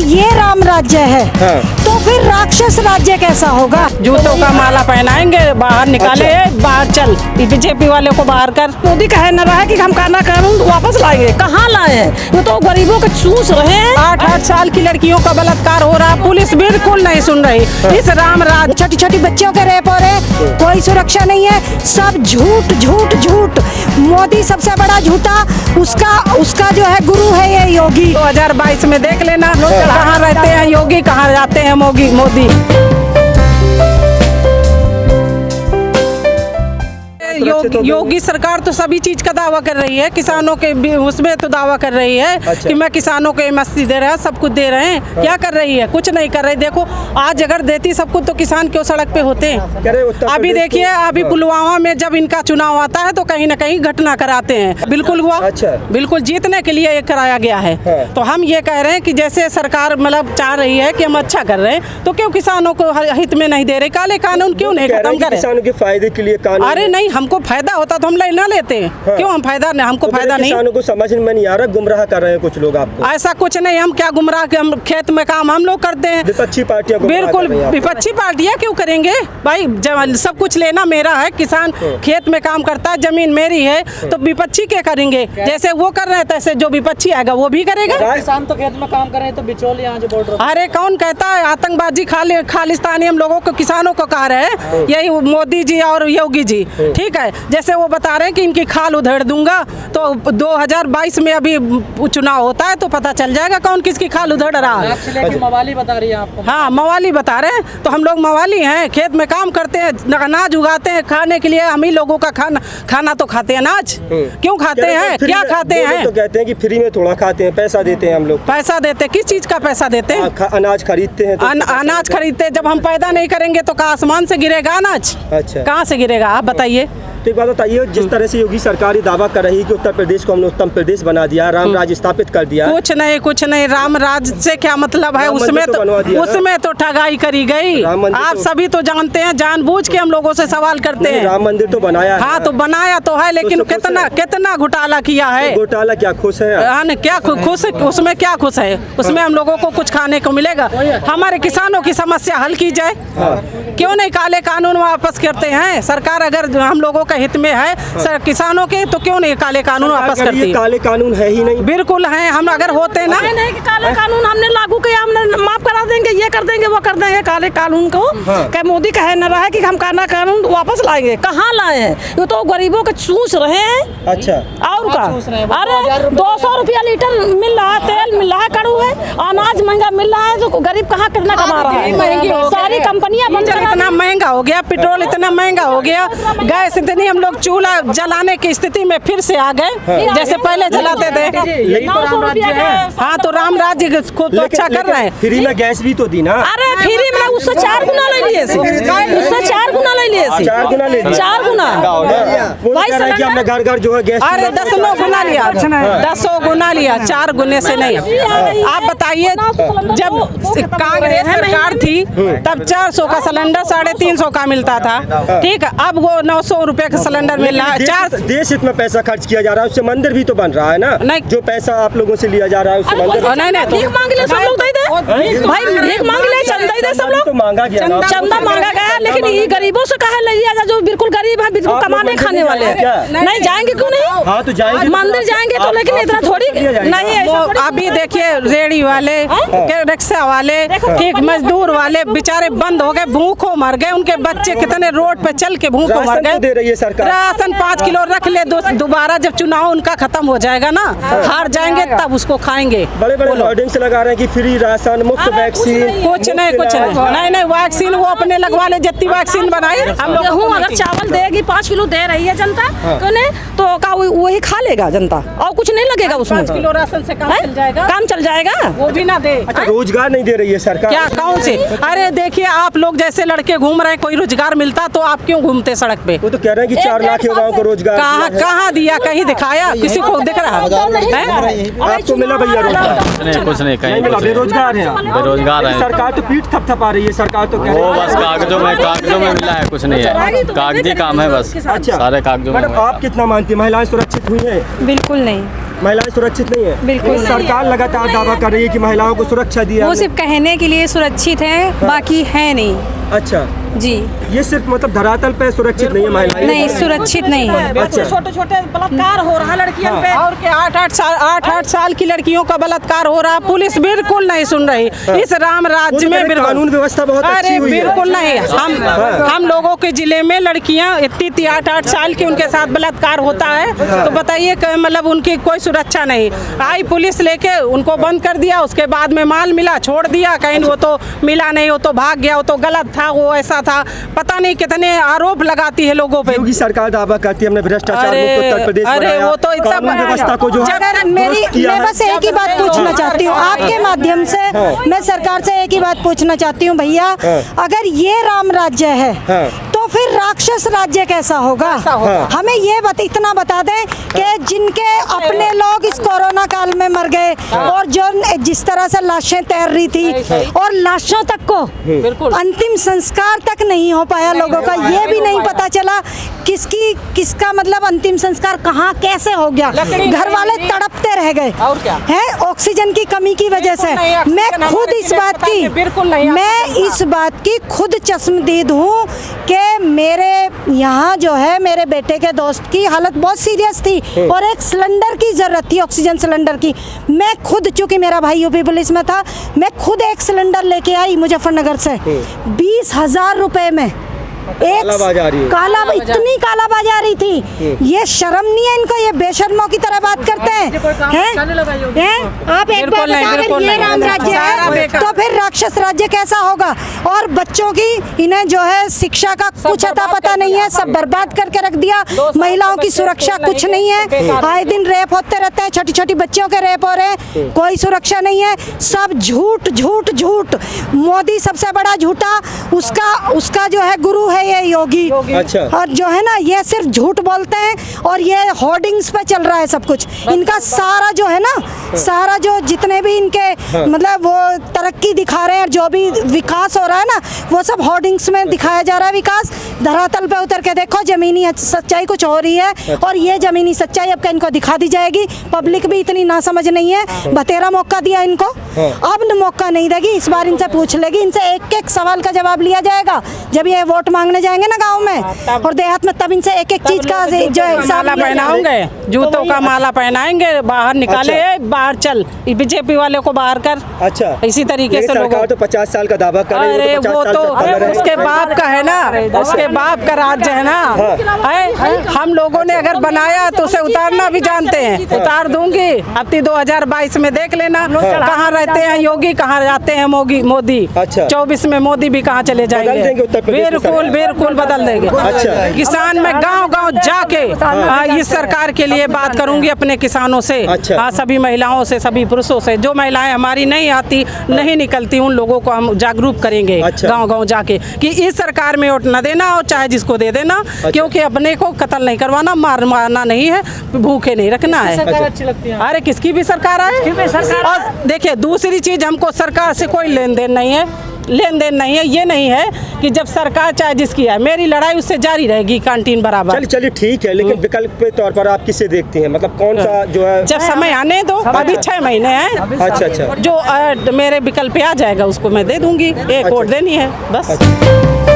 ये राम राज्य है तो फिर राक्षस राज्य कैसा होगा? जूतों का माला पहनाएंगे, बाहर निकाले, बाहर चल, बीजेपी वाले को बाहर कर। मोदी कह न रहा है कि हम काला कानून वापस लाएंगे, कहाँ लाए हैं? ये तो गरीबों के चूस रहे हैं। 8-8 साल की लड़कियों का बलात्कार हो रहा, पुलिस बिल्कुल नहीं सुन रही। इस राम राज छोटी छोटी बच्चियों के रेप हो रहे, कोई सुरक्षा नहीं है, सब झूठ झूठ झूठ। मोदी सबसे बड़ा झूठा, उसका जो है गुरु है ये योगी। 2022 में देख लेना कहाँ रहते हैं योगी, कहाँ जाते हैं मोदी। योगी सरकार तो सभी चीज का दावा कर रही है, किसानों के भी उसमें तो दावा कर रही है कि मैं किसानों को एमएसपी दे रहा है, सब कुछ दे रहे हैं। क्या कर रही है? कुछ नहीं कर रही। देखो आज अगर देती सब कुछ तो किसान क्यों सड़क पे होते हैं? अभी देखिए, अभी पुलवामा में जब इनका चुनाव आता है तो कहीं ना कहीं घटना कराते हैं। बिल्कुल हुआ, बिल्कुल जीतने के लिए ये कराया गया है। तो हम ये कह रहे हैं कि जैसे सरकार मतलब चाह रही है कि हम अच्छा कर रहे हैं, तो क्यों किसानों को हित में नहीं दे रहे? काले कानून क्यों नहीं खत्म करें? किसानों के फायदे के लिए कानून। अरे नहीं, हमको फायदा होता तो हम ना लेते हैं। क्यों हम फायदा नहीं, हमको फायदा नहीं। किसानों को समझ में नहीं आ रहा, गुमराह कर रहे हैं कुछ लोग आपको। ऐसा कुछ नहीं, हम क्या गुमराह, हम खेत में काम हम लोग करते हैं। विपक्षी पार्टियां बिल्कुल, विपक्षी पार्टियां क्यों करेंगे भाई? सब कुछ लेना मेरा है, किसान खेत में काम करता है, जमीन मेरी है, तो विपक्षी क्या करेंगे? जैसे वो कर रहे हैं तैसे जो विपक्षी आएगा वो भी करेगा। किसान तो खेत में काम कर रहे हैं तो बिचौलिए यहाँ जो बॉर्डर। अरे कौन कहता है आतंकवादी खालिस्तानी हम लोगों को, किसानों को कह रहे हैं यही मोदी जी और योगी जी। ठीक है, जैसे वो बता रहे हैं कि इनकी खाल उधेड़ दूंगा, तो 2022 में अभी चुनाव होता है तो पता चल जाएगा कौन किसकी खाल उधेड़ रहा है। मवाली बता रही है आपको। हाँ, मवाली बता रहे हैं, तो हम लोग मवाली हैं, खेत में काम करते हैं, अनाज उगाते हैं, खाने के लिए हम ही लोगों का खाना तो खाते हैं। अनाज क्यों खाते हैं? क्या खाते हैं? तो कहते हैं कि फ्री में थोड़ा खाते हैं, पैसा देते हैं हम लोग। पैसा देते? किस चीज का पैसा देते हैं? अनाज खरीदते हैं। अनाज खरीदते हैं। जब हम पैदा नहीं करेंगे तो कहाँ आसमान से गिरेगा अनाज? अच्छा, कहाँ से गिरेगा आप बताइए? तो एक बात बताइए, जिस तरह से योगी सरकार ये दावा कर रही है कि उत्तर प्रदेश को हमने उत्तम प्रदेश बना दिया, राम राज्य स्थापित कर दिया। कुछ नहीं, राम राज्य से क्या मतलब है? उसमें तो ठगाई करी गई। आप सभी तो जानते हैं, जानबूझ के हम लोगों से सवाल करते हैं। राम मंदिर तो बनाया है। हाँ, तो बनाया तो है, लेकिन कितना घोटाला किया है। घोटाला क्या खुश है? क्या खुश? उसमें क्या खुश है? उसमें हम लोगों को कुछ खाने को मिलेगा? हमारे किसानों की समस्या हल की जाए। क्यों नहीं काले कानून वापस करते हैं? सरकार अगर हम लोगों का हित में है सर किसानों के, तो क्यों नहीं काले कानून वापस करती है? काले कानून है ही नहीं। बिल्कुल है, हम अगर होते ना। नहीं कि काले कानून हमने लागू किया, हमने माफ करा देंगे, ये कर देंगे, वो कर देंगे काले कानून को। क्या मोदी कह न रहा है कि हम काला कानून वापस लाएंगे, कहाँ लाए हैं? ये तो गरीबों के चूस रहे हैं। अच्छा, और का? अरे 200 रुपया लीटर मिल रहा है, तेल मिल रहा है, कड़ू है, अनाज महंगा मिल रहा है, तो गरीब कहाँ कितना कमा रहा है? सारी कंपनियां बंद, इतना महंगा हो गया, पेट्रोल इतना महंगा हो गया, गैस इतनी, हम लोग चूल्हा जलाने की स्थिति में फिर से आ गए, जैसे पहले जलाते थे। हाँ, तो राम राज्य को तो अच्छा कर रहे हैं। फ्री में गैस भी तो दी ना। अरे फ्री में उससे 4 गुना ले लिए, उससे 4 गुना ले लिए, 4 गुना ले लिए, 4 गुना। भाई हमने घर घर जो है गैस। अरे 10 गुना लिया, 10 गुना लिया, 4 गुने से नहीं। आप बताइए, जब कांग्रेस सरकार थी तब 400 का सिलेंडर 350 का मिलता था। ठीक है, अब वो 900 रुपए का सिलेंडर मिल रहा है। देश इतना पैसा खर्च किया जा रहा है, उससे मंदिर भी तो बन रहा है ना। नहीं, जो पैसा आप लोगों से लिया जा रहा है उससे मंदिर नहीं, भीख मांग ले सब लोग, दे दे भाई, भीख मांग ले, चंदा दे सब लोग। तो मांगा गया, चंदा मांगा गया, लेकिन ये गरीबों से कहे ले लिया, जो बिल्कुल गरीब है, बिल्कुल कमाने खाने वाले हैं। नहीं जाएंगे क्यों नहीं? हाँ, तो जाएंगे, मंदिर जाएंगे तो, लेकिन इतना थोड़ी नहीं है। अभी देखिए, रेडी वाले, रिक्शा वाले, ठीक, मजदूर वाले बेचारे बंद हो गए, भूखों मर गए, उनके बच्चे कितने रोड पे चल के भूखों मर गए। दे रही है सरकार राशन 5 किलो रख ले, दोबारा जब चुनाव उनका खत्म हो जाएगा ना, हार जाएंगे तब उसको खाएंगे। बड़े बड़े होर्डिंग्स लगा रहे हैं कि फ्री राशन, मुफ्त वैक्सीन। कुछ नहीं, वैक्सीन वो अपने लगवा ले, जितनी वैक्सीन बनाए। हम लोग अगर चावल देगी 5 किलो दे रही है जनता, तो का वही खा लेगा जनता, और कुछ नहीं लगेगा उसमें। 5 किलो राशन से काम चल जाएगा? काम चल जाएगा, वो भी ना दे। अच्छा, रोजगार नहीं दे रही है सरकार? क्या, कौन से? अरे देखिए, आप लोग जैसे लड़के घूम रहे हैं, कोई रोजगार मिलता तो आप क्यों घूमते सड़क पे? वो तो कह रहे हैं कि 4 लाख युवाओं को रोजगार। कहाँ दिया? कहीं दिखाया? किसी को दिख रहा है? आपको मिला भैया रोजगार? नहीं, कुछ नहीं, कहीं बेरोजगार है। बेरोजगार है। सरकार तो पीठ थपथपा रही है, सरकार तो कह रही है वो बस कागजों में मिला है, कुछ नहीं है, कागजी काम है बस। अच्छा, सारे कागजों में। आप कितना मानती है महिलाएं सुरक्षित हुई है? बिल्कुल नहीं। महिलाएं सुरक्षित नहीं है? बिल्कुल नहीं। सरकार लगातार दावा कर रही है कि महिलाओं को सुरक्षा दिया वो हमने। सिर्फ कहने के लिए सुरक्षित है, बाकी है नहीं। अच्छा, जी ये सिर्फ मतलब धरातल पे सुरक्षित नहीं है महिलाएं? नहीं, सुरक्षित नहीं है। अच्छा। छोटे छोटे बलात्कार हो रहा है लड़कियों पे। और के 8-8 साल की लड़कियों का बलात्कार हो रहा है, पुलिस बिल्कुल नहीं सुन रही। इस राम राज्य में बिल्कुल कानून व्यवस्था बहुत अच्छी अरे हुई है। बिल्कुल नहीं। हम लोगों के जिले में लड़कियां इतनी 8-8 साल की उनके साथ बलात्कार होता है, तो बताइए मतलब उनकी कोई सुरक्षा नहीं। आई पुलिस लेके उनको बंद कर दिया, उसके बाद में माल मिला छोड़ दिया, कहीं वो तो मिला नहीं, वो तो भाग गया, वो तो गलत था, वो ऐसा था, पता नहीं कितने आरोप लगाती है लोगों पे। योगी सरकार दावा करती है हमने भ्रष्टाचार मुक्त उत्तर प्रदेश अरे बनाया, वो तो इतना कानून व्यवस्था को जो है अगर मैं बस एक ही बात पूछना चाहती हूँ आपके माध्यम से, मैं सरकार से एक ही बात पूछना चाहती हूँ भैया, अगर ये राम राज्य है तो फिर राक्षस राज्य कैसा होगा? हमें ये इतना बता दें कि जिनके अपने लोग इस कोरोना काल में मर गए और जो जिस तरह से लाशें तैर रही थी और लाशों तक को अंतिम संस्कार तक नहीं हो पाया लोगों का, ये भी नहीं पता चला किसका मतलब अंतिम संस्कार कहाँ कैसे हो गया, घर वाले तड़पते रह गए हैं ऑक्सीजन की कमी की वजह से। मैं खुद इस बात की खुद चश्मदीद हूँ कि मेरे यहाँ जो है मेरे बेटे के दोस्त की हालत बहुत सीरियस थी और एक सिलेंडर की जरूरत थी, ऑक्सीजन सिलेंडर की। मैं खुद, चूंकि मेरा भाई यूपी पुलिस में था, मैं खुद एक सिलेंडर लेके आई मुजफ्फरनगर से 20,000 रुपए में। इतनी कालाबाजारी थी, ये शर्म नहीं है इनको, ये बेशर्मों की तरह बात करते हैं। आप एक बार बताओ, ये राम राज्य है तो फिर राक्षस राज्य कैसा होगा? और बच्चों की इन्हें जो है शिक्षा का कुछ अता पता नहीं है, सब बर्बाद करके रख दिया। महिलाओं की सुरक्षा कुछ नहीं है, आए दिन रेप होते रहते हैं, छोटी छोटी बच्चियों के रेप हो रहे हैं, कोई सुरक्षा नहीं है, सब झूठ झूठ झूठ। मोदी सबसे बड़ा झूठा, उसका जो है गुरु है ये योगी। अच्छा। और जो है ना ये सिर्फ झूठ बोलते हैं और ये होर्डिंग्स पे चल रहा है सब कुछ। इनका सारा जो है ना, सारा जो जितने भी इनके मतलब वो तरक्की दिखा रहे हैं, जो भी विकास हो रहा है ना, वो सब होर्डिंग्स में दिखाया जा रहा है विकास। धरातल पे उतर के देखो, जमीनी सच्चाई कुछ हो रही है और ये जमीनी सच्चाई अब इनको दिखा दी जाएगी। पब्लिक भी इतनी नासमझ नहीं है, बतेरा मौका दिया इनको, अब मौका नहीं देगी। इस बार इनसे पूछ लेगी, इनसे एक एक सवाल का जवाब लिया जाएगा जब ये वोट मांगने जाएंगे ना गांव में और देहात में, तब इनसे एक एक चीज का जो माला पहनाएंगे, जूतों का माला पहनाएंगे, बाहर निकाले, बाहर चल, बीजेपी वाले को बाहर कर। अच्छा, इसी तरीके से लोग तो 50 साल का दावा कर रही है। अरे वो तो उसके बाप का है ना, उसके बाप का राज्य है ना। हम लोगों ने अगर बनाया तो उसे उतारना भी जानते हैं, उतार दूंगी। अब 2022 में देख लेना कहाँ रहते हैं योगी, कहाँ जाते हैं मोदी। अच्छा। 24 में मोदी भी कहाँ चले जाएंगे। बिल्कुल बदल देंगे। अच्छा। किसान में गांव जाके इस सरकार के लिए बात करूंगी अपने किसानों से। अच्छा। हाँ, सभी महिलाओं से, सभी पुरुषों से, जो महिलाएं हमारी नहीं आती नहीं निकलती, उन लोगों को हम जागरूक करेंगे। अच्छा। गांव जाके कि इस सरकार में वोट न देना और चाहे जिसको दे देना। अच्छा। क्योंकि अपने को कत्ल नहीं करवाना, मारना नहीं है, भूखे नहीं रखना है। अच्छी लगती है। अरे किसकी भी सरकार आए। और देखिए दूसरी चीज, हमको सरकार से कोई लेन देन नहीं है, ये नहीं है कि जब सरकार चाहे जिसकी है, मेरी लड़ाई उससे जारी रहेगी कैंटीन बराबर। चलिए ठीक है, लेकिन विकल्प के तौर पर आप किसे देखते हैं, मतलब कौन सा जो है? जब समय आने दो, अभी 6 महीने हैं। अच्छा। जो मेरे विकल्प पे आ जाएगा उसको मैं दे दूंगी, एक वोट देनी है बस।